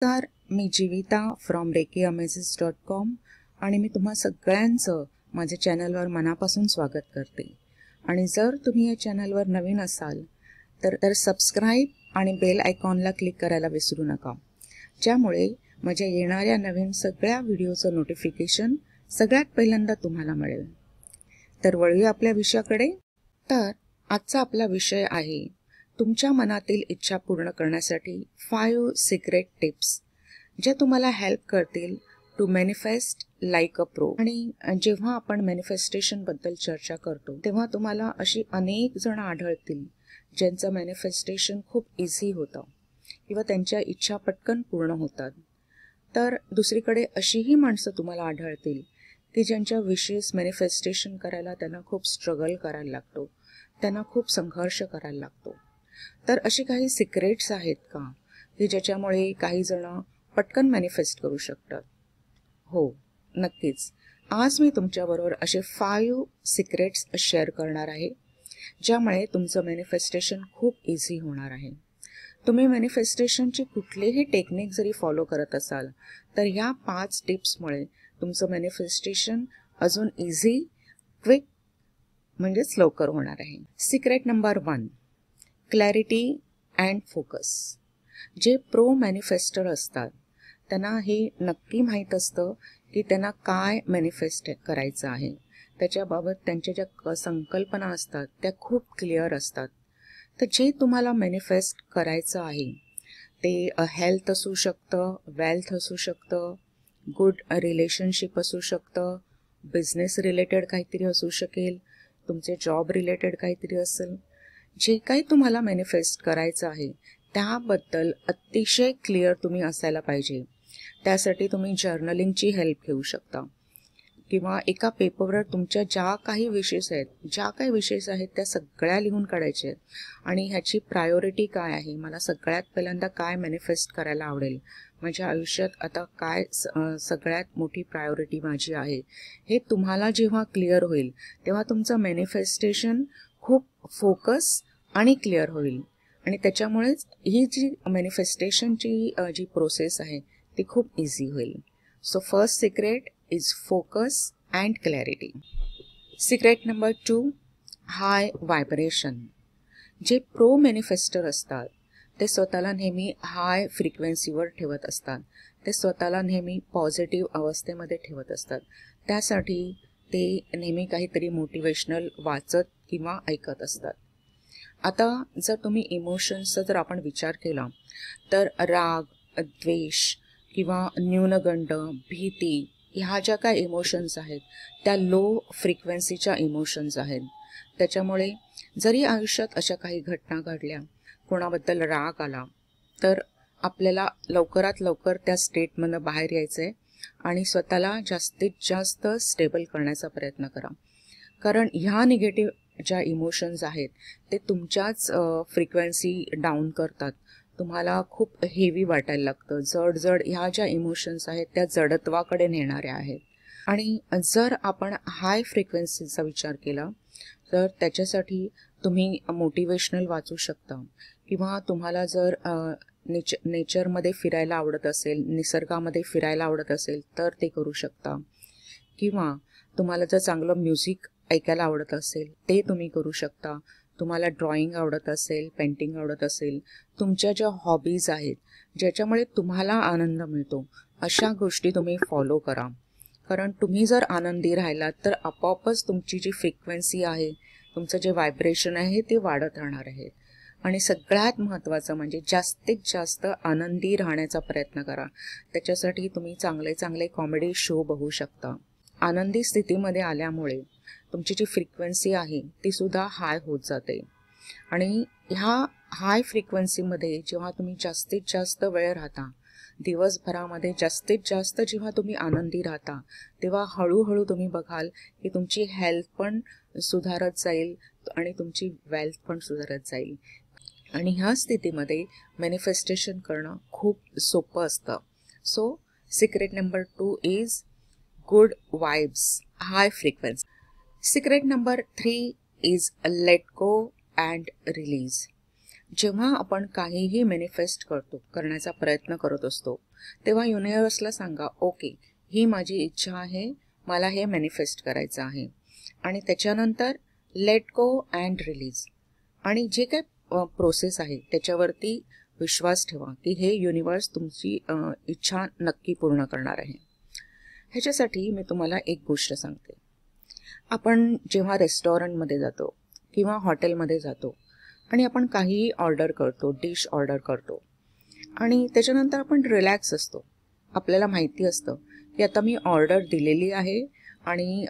नमस्कार, मी जीविता from rekiamazes.com आणि मी तुम्हा सगळ्यांचं माझ्या चॅनलवर मनापासून स्वागत करते. आणि जर तुम्ही या चॅनलवर नवीन असाल तर सबस्क्राईब आणि बेल आयकॉनला क्लिक करायला विसरू नका, ज्यामुळे माझ्या येणाऱ्या नवीन सगळ्या व्हिडिओचं नोटिफिकेशन सगळ्यात पहिल्यांदा तुम्हाला मिळेल. तर वळूया आपल्या विषयाकडे. तर आजचा आपला विषय आहे तुमच्या मनातील इच्छा पूर्ण करण्यासाठी 5 सिक्रेट टिप्स, जे तुम्हाला हेल्प करतील to manifest like a pro. आणि जेव्हा आपण मॅनिफेस्टेशन बद्दल चर्चा करतो तेव्हा तुम्हाला अशी अनेक जण आढळतील ज्यांचं मॅनिफेस्टेशन खूप इझी होतं किंवा त्यांच्या इच्छा पटकन पूर्ण होतात. तर दुसरीकडे अशीही माणसं तुम्हाला आढळतील की ज्यांच्या विशेष मॅनिफेस्टेशन करायला त्यांना खूप स्ट्रगल करायला लागतो, त्यांना खूप संघर्ष करायला लागतो. तर अशी काही सिक्रेट्स आहेत का की ज्याच्यामुळे काही जण पटकन मॅनिफेस्ट करू शकतात? हो, नक्कीच. आज मी तुमच्याबरोबर असे 5 सिक्रेट्स शेअर करणार आहे, ज्यामुळे तुमचं मॅनिफेस्टेशन खूप इझी होणार आहे. तुम्ही मॅनिफेस्टेशनची कुठलीही टेक्निक जरी फॉलो करत असाल तर ह्या 5 टिप्समुळे तुमचं मॅनिफेस्टेशन अजून इझी, क्विक म्हणजेच लवकर होणार आहे. Secret number 1, clarity and focus. जे प्रो मॅनिफेस्टर असतात त्यांना हे नक्की माहीत असतं की त्यांना काय मॅनिफेस्ट करायचं आहे. त्याच्याबाबत त्यांच्या ज्या संकल्पना असतात त्या खूप क्लिअर असतात. तर जे तुम्हाला मॅनिफेस्ट करायचं आहे ते हेल्थ असू शकतं, वेल्थ असू शकतं, गुड रिलेशनशिप असू शकतं, बिझनेस रिलेटेड काहीतरी असू शकेल, तुमचे जॉब रिलेटेड काहीतरी असेल. जे काही तुम्हाला मॅनिफेस्ट करायचं आहे त्याबद्दल अतिशय क्लिअर तुम्ही असायला पाहिजे. त्यासाठी तुम्ही जर्नलिंगची हेल्प घेऊ शकता किंवा एका पेपरवर तुमच्या ज्या काही विशेष आहेत त्या सगळ्या लिहून काढायच्या आहेत. आणि ह्याची प्रायोरिटी काय आहे, मला सगळ्यात पहिल्यांदा काय मॅनिफेस्ट करायला आवडेल, माझ्या आयुष्यात आता काय सगळ्यात मोठी प्रायोरिटी माझी आहे, हे तुम्हाला जेव्हा क्लिअर होईल तेव्हा तुमचं मॅनिफेस्टेशन खूप फोकस आणि क्लिअर होईल. आणि त्याच्यामुळेच ही जी मॅनिफेस्टेशनची जी प्रोसेस आहे ती खूप इझी होईल. So first secret is focus and clarity. Secret number 2, high vibration. जे प्रो मॅनिफेस्टर असतात ते स्वतःला नेहमी हाय फ्रिक्वेन्सीवर ठेवत असतात. ते स्वतःला नेहमी पॉझिटिव्ह अवस्थेमध्ये ठेवत असतात. त्यासाठी ते नेहमी काहीतरी मोटिवेशनल वाचत किंवा ऐकत असतात. आता जर तुम्ही इमोशन्सचा जर आपण विचार केला तर राग, द्वेष किंवा न्यूनगंड, भीती ह्या ज्या काय इमोशन्स आहेत त्या लो फ्रिक्वेन्सीच्या इमोशन्स आहेत. त्याच्यामुळे जरी आयुष्यात अशा काही घटना घडल्या, कोणाबद्दल राग आला, तर आपल्याला लवकरात लवकर त्या स्टेटमधनं बाहेर यायचं आहे आणि स्वतःला जास्तीत जास्त स्टेबल करण्याचा प्रयत्न करा. कारण ह्या निगेटिव्ह ज्या इमोशन्स आहेत ते तुमच्याच फ्रिक्वेन्सी डाऊन करतात. तुम्हाला खूप हेवी वाटायला लागतं, जड ह्या ज्या इमोशन्स आहेत त्या जडत्वाकडे नेणाऱ्या आहेत. आणि जर आपण हाय फ्रिक्वेन्सीचा विचार केला तर त्याच्यासाठी तुम्ही मोटिवेशनल वाचू शकता किंवा तुम्हाला जर नेचरमध्ये फिरायला आवडत असेल, निसर्गामध्ये फिरायला आवडत असेल तर ते करू शकता. किंवा तुम्हाला जर चांगलं म्युझिक ऐकायला आवडत असेल ते तुम्ही करू शकता. तुम्हाला ड्रॉइंग आवडत असेल, पेंटिंग आवडत असेल, तुमच्या ज्या हॉबीज आहेत ज्याच्यामुळे तुम्हाला आनंद मिळतो अशा गोष्टी तुम्ही फॉलो करा. कारण तुम्ही जर आनंदी राहिलात तर आपोआपच तुमची जी फ्रिक्वेन्सी आहे, तुमचं जे व्हायब्रेशन आहे ते वाढत राहणार आहे. आणि सगळ्यात महत्त्वाचं म्हणजे जास्तीत जास्त आनंदी राहण्याचा प्रयत्न करा. त्याच्यासाठी तुम्ही चांगले कॉमेडी शो बघू शकता. आनंदी स्थितीमध्ये आल्यामुळे तुमची जी फ्रिक्वेन्सी आहे ती सुद्धा हाय होत जाते. आणि ह्या हाय फ्रिक्वेन्सीमध्ये जेव्हा तुम्ही जास्तीत जास्त वेळ राहता, दिवसभरामध्ये जास्तीत जास्त जेव्हा तुम्ही आनंदी राहता, तेव्हा हळूहळू तुम्ही बघाल की तुमची हेल्थ पण सुधारत जाईल आणि तुमची वेल्थ पण सुधारत जाईल. आणि ह्या स्थितीमध्ये मॅनिफेस्टेशन करणं खूप सोपं असतं. So secret number 2 is good vibes, high frequency. Secret number 3 is let go and release. जेव्हा आपण काहीही मॅनिफेस्ट करण्याचा प्रयत्न करत असतो, तेव्हा युनिव्हर्सला सांगा, ओके, ही माझी इच्छा आहे, मला हे मॅनिफेस्ट करायचं आहे. आणि त्याच्यानंतर लेट गो अँड रिलीज. आणि जे काय प्रोसेस आहे त्याच्यावरती विश्वास ठेवा की हे युनिव्हर्स तुमची इच्छा नक्की पूर्ण करणार आहे. ह्याच्यासाठी मी तुम्हाला एक गोष्ट सांगते. आपण जेव्हा रेस्टॉरंटमध्ये जातो किंवा हॉटेलमध्ये जातो आणि आपण काहीही ऑर्डर करतो, डिश ऑर्डर करतो आणि त्याच्यानंतर आपण रिलॅक्स असतो. आपल्याला माहिती असतं की आता मी ऑर्डर दिलेली आहे आणि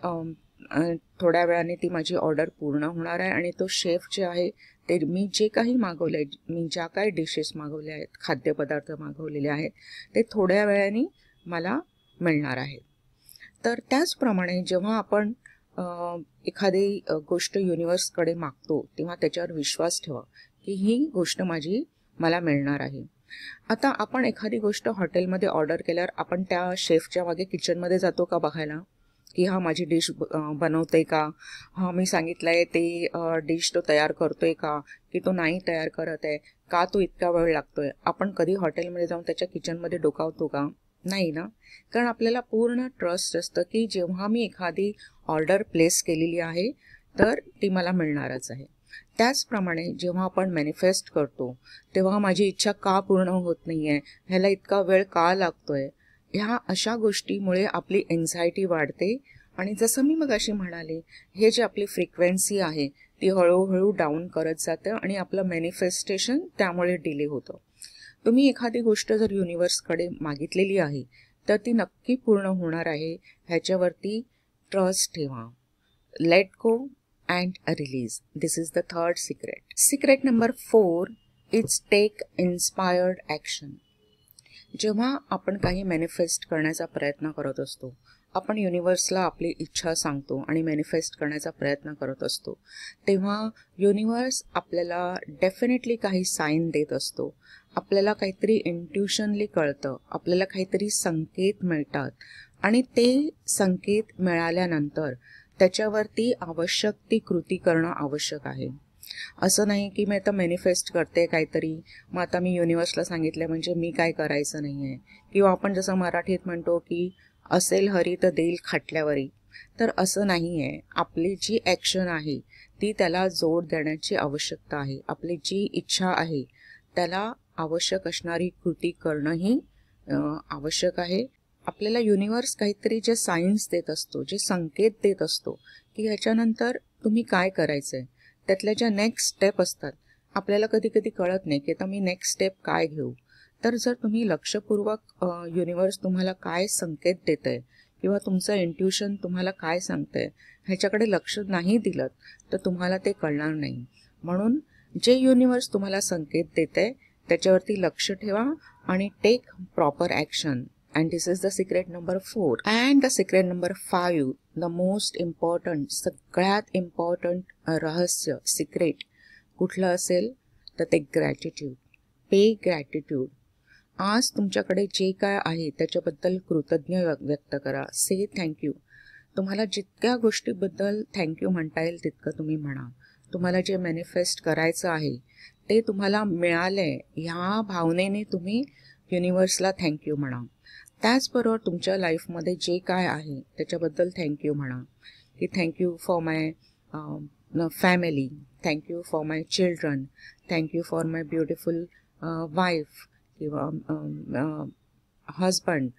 थोड्या वेळाने ती माझी ऑर्डर पूर्ण होणार आहे आणि तो शेफ जे आहे ते मी जे काही मागवलं आहे, मी ज्या काही डिशेस मागवल्या आहेत, खाद्यपदार्थ मागवलेले आहेत, ते थोड्या वेळाने मला मिळणार आहेत. तर त्याचप्रमाणे जेव्हा आपण एखादी गोष्ट युनिव्हर्सकडे मागतो तेव्हा त्याच्यावर विश्वास ठेवा की ही गोष्ट मला मिळणार आहे. आता आपण एखादी गोष्ट हॉटेलमध्ये ऑर्डर केल्यावर आपण त्या शेफच्या मागे किचनमध्ये जातो का बघायला की हा माझी डिश बनवते का, हा मी सांगितलं आहे ते डिश तो तयार करतोय का, की तो नाही तयार करत आहे का, तो इतका वेळ लागतोय. आपण कधी हॉटेलमध्ये जाऊन त्याच्या किचनमध्ये डोकावतो का? नाही ना. कारण आपल्याला पूर्ण ट्रस्ट असतं की जेव्हा मी एखादी ऑर्डर प्लेस केलेली आहे तर ती मला मिळणारच आहे. त्याचप्रमाणे जेव्हा आपण मॅनिफेस्ट करतो तेव्हा माझी इच्छा का पूर्ण होत नाही आहे, ह्याला इतका वेळ का लागतोय, ह्या अशा गोष्टीमुळे आपली एन्झायटी वाढते. आणि जसं मी मगाशी म्हणाले, हे जे आपली फ्रिक्वेन्सी आहे ती हळूहळू डाऊन करत जातं आणि आपलं मॅनिफेस्टेशन त्यामुळे डिले होतं. तुम्ही एखादी गोष्ट जर युनिव्हर्सकडे मागितलेली आहे तर ती नक्की पूर्ण होणार आहे, ह्याच्यावरती ट्रस्ट ठेवा. Let go and release. This is the third secret. Secret number 4 it's take inspired action. जेव्हा आपण काही मॅनिफेस्ट करण्याचा प्रयत्न करत असतो, आपण युनिव्हर्सला आपली इच्छा सांगतो आणि मॅनिफेस्ट करण्याचा प्रयत्न करत असतो, तेव्हा युनिव्हर्स आपल्याला डेफिनेटली काही साईन देत असतो. आपल्याला काहीतरी इंट्युशनली कळतं, आपल्याला काहीतरी संकेत मिळतात आणि ते संकेत मिळाल्यानंतर त्याच्यावरती आवश्यक ती कृती करणं आवश्यक आहे. असं नाही की मी आता मॅनिफेस्ट करते काहीतरी, मग आता मी युनिव्हर्सला सांगितलं म्हणजे मी काय करायचं नाही आहे. किंवा आपण जसं मराठीत म्हणतो की असेल हरी तर देईल खाटल्यावरी. तर असं नाही आहे. आपली जी ॲक्शन आहे ती त्याला जोड देण्याची आवश्यकता आहे. आपली जी इच्छा आहे त्याला आवश्यक असणारी कृती करणंही आवश्यक आहे. आपल्याला युनिव्हर्स काहीतरी जे सायन्स देत असतो, जे संकेत देत असतो की ह्याच्यानंतर तुम्ही काय करायचं आहे, त्यातल्या ज्या नेक्स्ट स्टेप असतात आपल्याला कधी कधी कळत नाही की आता मी नेक्स्ट स्टेप काय घेऊ. तर जर तुम्ही लक्षपूर्वक युनिव्हर्स तुम्हाला काय संकेत देत आहे किंवा तुमचं इंट्युशन तुम्हाला काय सांगतंय ह्याच्याकडे लक्ष नाही दिलं तर तुम्हाला ते कळणार नाही. म्हणून जे युनिव्हर्स तुम्हाला संकेत देत आहे त्याच्यावरती लक्ष ठेवा आणि take proper action. And this is the secret number 4. And the secret number 5, the most important, सगळ्यात इम्पॉर्टंट रहस्य सिक्रेट कुठलं असेल तर ते ग्रॅटिट्यूड. पे ग्रॅटिट्यूड. आज तुमच्याकडे जे काय आहे त्याच्याबद्दल कृतज्ञ व्यक्त करा. Say thank you. तुम्हाला जितक्या गोष्टीबद्दल थँक्यू म्हणता येईल तितकं तुम्ही म्हणा. तुम्हाला जे मॅनिफेस्ट करायचं आहे ते तुम्हाला मिळालंय ह्या भावनेने तुम्ही युनिव्हर्सला थँक्यू म्हणा. त्याचबरोबर तुमच्या लाईफमध्ये जे काय आहे त्याच्याबद्दल थँक्यू म्हणा की thank you for my family, thank you for my children, thank you for my beautiful wife किंवा हजबंड.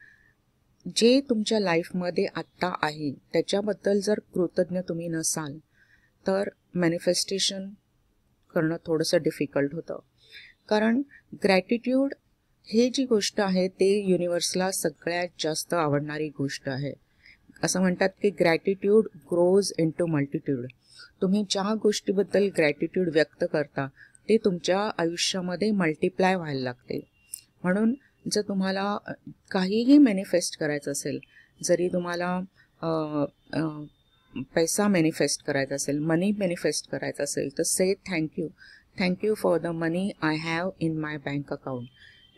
जे तुमच्या लाईफमध्ये आत्ता आहे त्याच्याबद्दल जर कृतज्ञ तुम्ही नसाल तर मॅनिफेस्टेशन करणं थोडंसं डिफिकल्ट होतं. कारण ग्रॅटिट्यूड हे जी गोष्ट आहे ते युनिव्हर्सला सगळ्यात जास्त आवडणारी गोष्ट आहे. असं म्हणतात की ग्रॅटिट्यूड ग्रोज इनटू मल्टिट्यूड. तुम्ही ज्या गोष्टीबद्दल ग्रॅटिट्यूड व्यक्त करता ते तुमच्या आयुष्यामध्ये मल्टिप्लाय व्हायला लागते. म्हणून जर तुम्हाला काहीही मॅनिफेस्ट करायचं असेल, जरी तुम्हाला पैसा मॅनिफेस्ट करायचा असेल, मनी मॅनिफेस्ट करायचं असेल, तर say thank you. Thank you for the money I have in my bank account.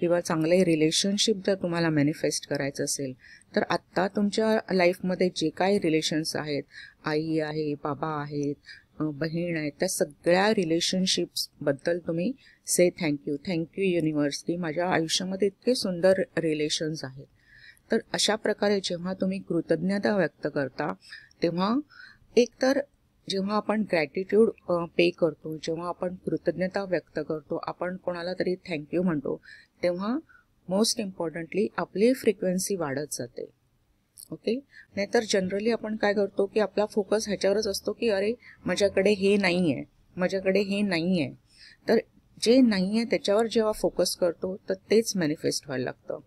किंवा चांगले रिलेशनशिप जर तुम्हाला मॅनिफेस्ट करायचं असेल तर आत्ता तुमच्या लाईफमध्ये जे काही रिलेशन्स आहेत, आई आहे, बाबा आहेत, बहीण आहेत, त्या सगळ्या रिलेशनशिप्सबद्दल तुम्ही से थँक्यू युनिवर्स, की माझ्या आयुष्यामध्ये इतके सुंदर रिलेशन्स आहेत. तर अशा प्रकारे जेव्हा तुम्ही कृतज्ञता व्यक्त करता, तेव्हा एकतर जेव्हा आपण ग्रॅटिट्यूड पे करतो, जेव्हा आपण कृतज्ञता व्यक्त करतो, आपण कोणाला तरी थँक्यू म्हणतो, तेव्हा मोस्ट इम्पॉर्टंटली आपली फ्रिक्वेन्सी वाढत जाते. ओके. नाहीतर जनरली आपण काय करतो की आपला फोकस ह्याच्यावरच असतो की अरे माझ्याकडे हे नाही आहे, माझ्याकडे हे नाही आहे. तर जे नाही आहे त्याच्यावर जेव्हा फोकस करतो तर तेच मॅनिफेस्ट व्हायला लागतं.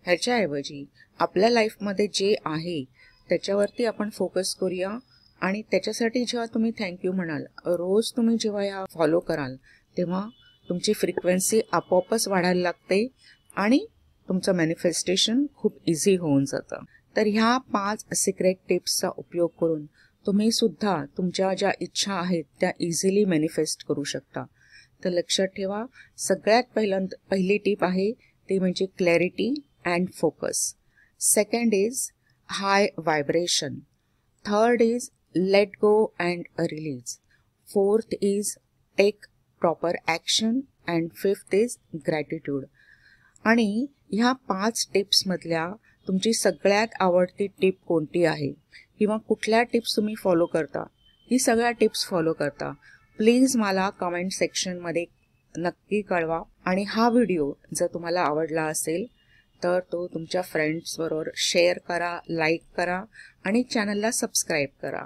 ह्याच्याऐवजी आपल्या लाईफमध्ये जे आहे त्याच्यावरती आपण फोकस करूया आणि त्याच्यासाठी जेव्हा तुम्ही थँक्यू म्हणाल, रोज तुम्ही जेव्हा ह्या फॉलो कराल, तेव्हा तुमची फ्रिक्वेन्सी आपोआपच वाढायला लागते आणि तुमचं मॅनिफेस्टेशन खूप इझी होऊन जातं. तर ह्या 5 सिक्रेट टिप्सचा उपयोग करून तुम्ही सुद्धा तुमच्या ज्या इच्छा आहेत त्या इझिली मॅनिफेस्ट करू शकता. तर लक्षात ठेवा, सगळ्यात पहिली टिप आहे ती म्हणजे clarity and focus. Second is high vibration. Third is let go and release. Fourth is take proper action and fifth is gratitude. आणि ह्या 5 टिप्समधल्या तुमची सगळ्यात आवडती टिप कोणती आहे किंवा कुठल्या टिप्स तुम्ही फॉलो करता, ही सगळ्या टिप्स फॉलो करता, प्लीज मला कमेंट सेक्शनमध्ये नक्की कळवा. आणि हा व्हिडिओ जर तुम्हाला आवडला असेल तर तो तुमच्या फ्रेंड्सबरोबर शेअर करा, लाईक करा आणि चॅनलला सबस्क्राईब करा.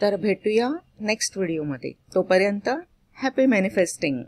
तर भेटूया नेक्स्ट व्हिडिओमध्ये. तोपर्यंत हॅपी मॅनिफेस्टिंग.